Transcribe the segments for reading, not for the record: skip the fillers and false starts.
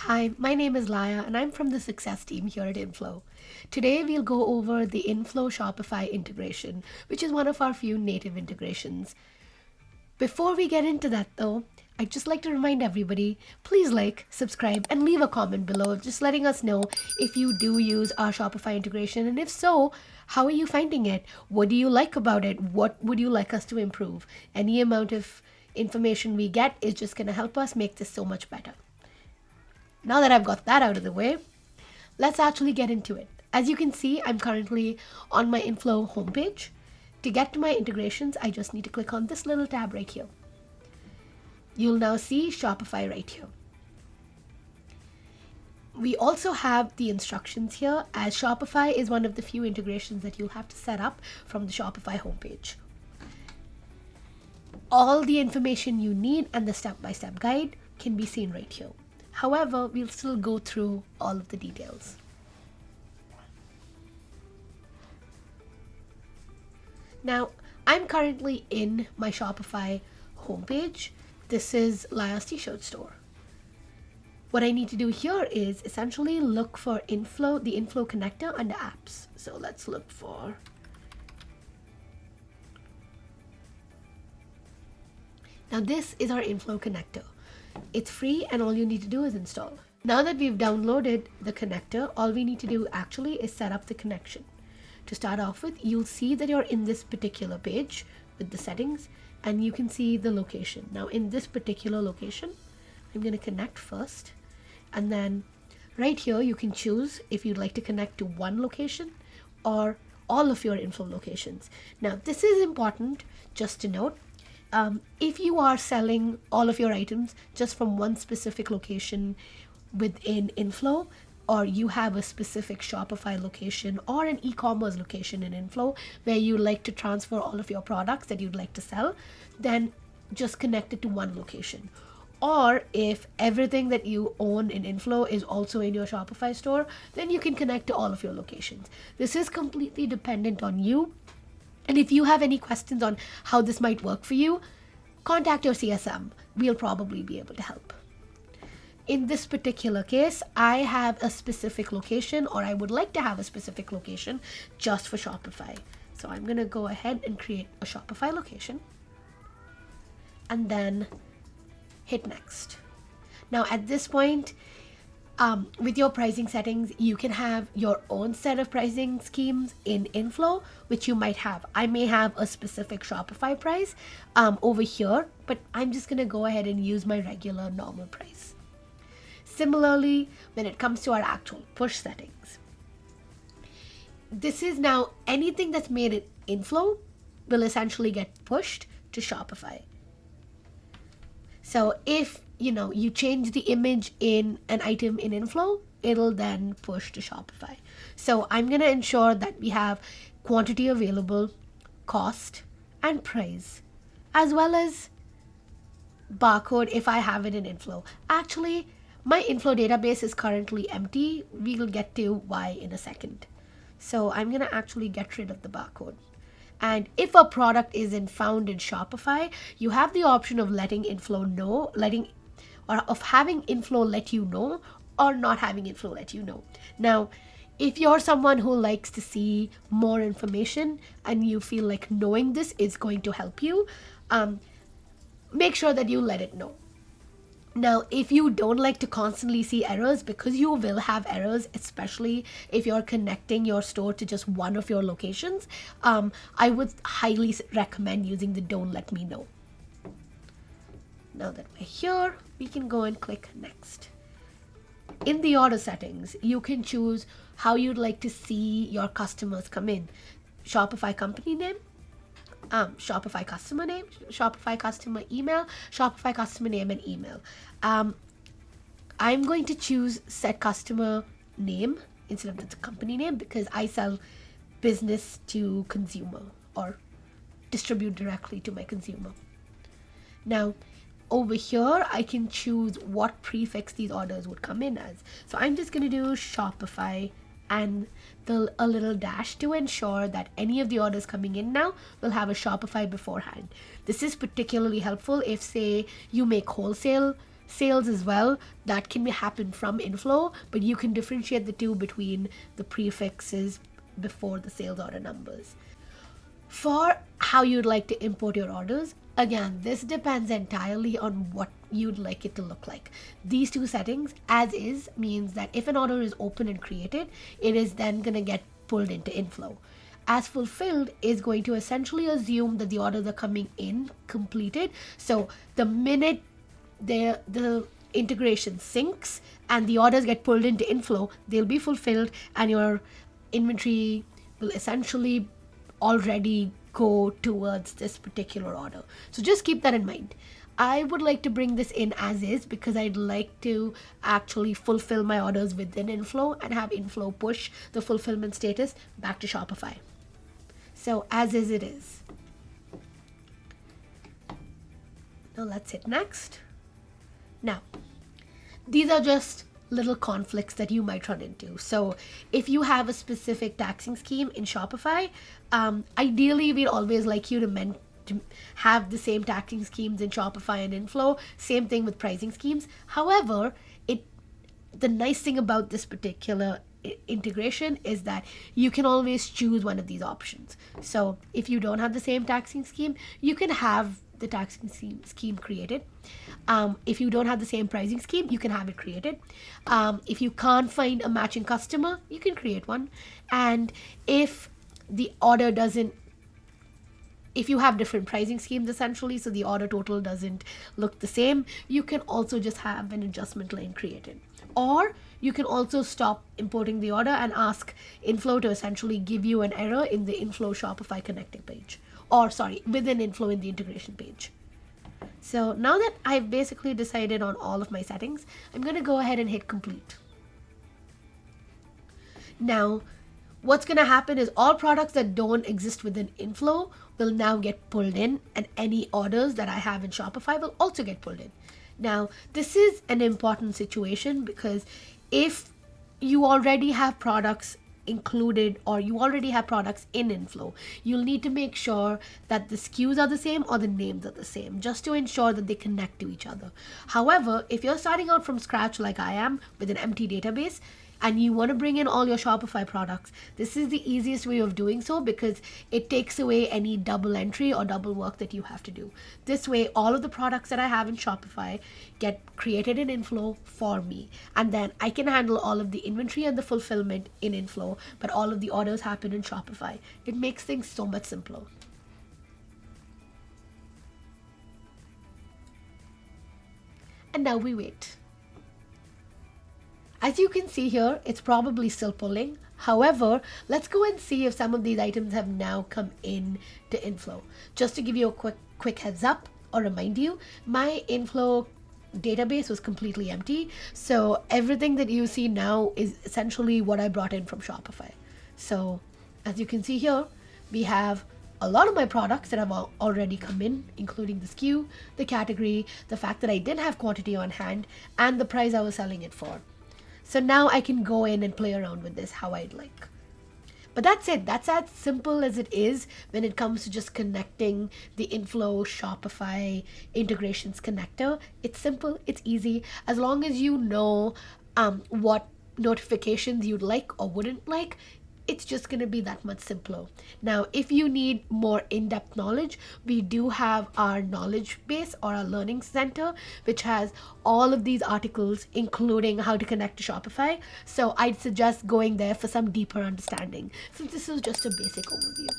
Hi, my name is Laya and I'm from the success team here at inFlow. Today we'll go over the inFlow Shopify integration, which is one of our few native integrations. Before we get into that though, I'd just like to remind everybody, please like, subscribe, and leave a comment below just letting us know if you do use our Shopify integration, and if so, how are you finding it? What do you like about it? What would you like us to improve? Any amount of information we get is just going to help us make this so much better. Now that I've got that out of the way, let's actually get into it. As you can see, I'm currently on my inFlow homepage. To get to my integrations, I just need to click on this little tab right here. You'll now see Shopify right here. We also have the instructions here, as Shopify is one of the few integrations that you'll have to set up from the Shopify homepage. All the information you need and the step-by-step guide can be seen right here. However, we'll still go through all of the details. Now, I'm currently in my Shopify homepage. This is Laya's t-shirt store. What I need to do here is essentially look for inFlow, the inFlow connector under apps. So let's look for Now this is our inFlow connector. It's free and all you need to do is install. Now that we've downloaded the connector, all we need to do actually is set up the connection. To start off with, you'll see that you're in this particular page with the settings and you can see the location. Now in this particular location, I'm going to connect first, and then right here you can choose if you'd like to connect to one location or all of your inFlow locations. Now this is important just to note. If you are selling all of your items just from one specific location within inFlow, or you have a specific Shopify location or an e-commerce location in inFlow where you like to transfer all of your products that you'd like to sell, then just connect it to one location. Or if everything that you own in inFlow is also in your Shopify store, then you can connect to all of your locations. This is completely dependent on you. And if you have any questions on how this might work for you, contact your CSM. We'll probably be able to help. In this particular case, I have a specific location, or I would like to have a specific location just for Shopify. So I'm going to go ahead and create a Shopify location and then hit next. Now at this point, with your pricing settings, you can have your own set of pricing schemes in inFlow, which you might have. I may have a specific Shopify price over here, but I'm just going to go ahead and use my regular normal price. Similarly, when it comes to our actual push settings, this is now anything that's made in inFlow will essentially get pushed to Shopify. So if you change the image in an item in inFlow, it'll then push to Shopify. So I'm going to ensure that we have quantity available, cost, and price, as well as barcode if I have it in inFlow. Actually, my inFlow database is currently empty. We'll get to why in a second. So I'm going to actually get rid of the barcode. And if a product isn't found in Shopify, you have the option of letting inFlow know, of having inFlow let you know, or not having inFlow let you know. Now, if you're someone who likes to see more information and you feel like knowing this is going to help you, make sure that you let it know. Now, if you don't like to constantly see errors, because you will have errors, especially if you're connecting your store to just one of your locations, I would highly recommend using the don't let me know. Now that we're here, we can go and click next. In the order settings, you can choose how you'd like to see your customers come in. Shopify company name, Shopify customer name, Shopify customer email, Shopify customer name and email. I'm going to choose set customer name instead of the company name because I sell business to consumer or distribute directly to my consumer. Now, over here, I can choose what prefix these orders would come in as. So I'm just going to do Shopify and a little dash to ensure that any of the orders coming in now will have a Shopify beforehand. This is particularly helpful if, say, you make wholesale sales as well. That can happen from inFlow, but you can differentiate the two between the prefixes before the sales order numbers. For how you'd like to import your orders, again, this depends entirely on what you'd like it to look like. These two settings, as is, means that if an order is open and created, it is then going to get pulled into inFlow. As fulfilled is going to essentially assume that the orders are coming in completed. So the minute the integration syncs and the orders get pulled into inFlow, they'll be fulfilled and your inventory will essentially already go towards this particular order. So just keep that in mind. I would like to bring this in as is because I'd like to actually fulfill my orders within inFlow and have inFlow push the fulfillment status back to Shopify. So as is it is. Now let's hit next. Now, these are just little conflicts that you might run into. So if you have a specific taxing scheme in Shopify, ideally we'd always like you to have the same taxing schemes in Shopify and inFlow. Same thing with pricing schemes. However, the nice thing about this particular integration is that you can always choose one of these options. So if you don't have the same taxing scheme, you can have the taxing scheme created. If you don't have the same pricing scheme, you can have it created. If you can't find a matching customer, you can create one. And if the order doesn't, if you have different pricing schemes essentially, so the order total doesn't look the same, you can also just have an adjustment lane created. Or you can also stop importing the order and ask inFlow to essentially give you an error in the inFlow Shopify Connector page. Or sorry, within inFlow in the integration page. So now that I've basically decided on all of my settings, I'm going to go ahead and hit complete. Now, what's going to happen is all products that don't exist within inFlow will now get pulled in, and any orders that I have in Shopify will also get pulled in. Now, this is an important situation because if you already have products included or you already have products in inFlow, you'll need to make sure that the SKUs are the same or the names are the same, just to ensure that they connect to each other. However, if you're starting out from scratch like I am with an empty database and you want to bring in all your Shopify products, this is the easiest way of doing so because it takes away any double entry or double work that you have to do. This way, all of the products that I have in Shopify get created in inFlow for me. And then I can handle all of the inventory and the fulfillment in inFlow, but all of the orders happen in Shopify. It makes things so much simpler. And now we wait. As you can see here, it's probably still pulling. However, let's go and see if some of these items have now come in to inFlow. Just to give you a quick heads up or remind you, my inFlow database was completely empty. So everything that you see now is essentially what I brought in from Shopify. So as you can see here, we have a lot of my products that have already come in, including the SKU, the category, the fact that I didn't have quantity on hand, and the price I was selling it for. So now I can go in and play around with this how I'd like. But that's it. That's as simple as it is when it comes to just connecting the inFlow Shopify integrations connector. It's simple. It's easy. As long as you know what notifications you'd like or wouldn't like, it's just going to be that much simpler. Now, if you need more in-depth knowledge, we do have our knowledge base or our learning center, which has all of these articles, including how to connect to Shopify. So I'd suggest going there for some deeper understanding, since this is just a basic overview.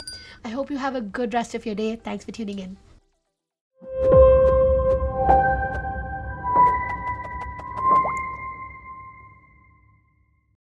I hope you have a good rest of your day. Thanks for tuning in.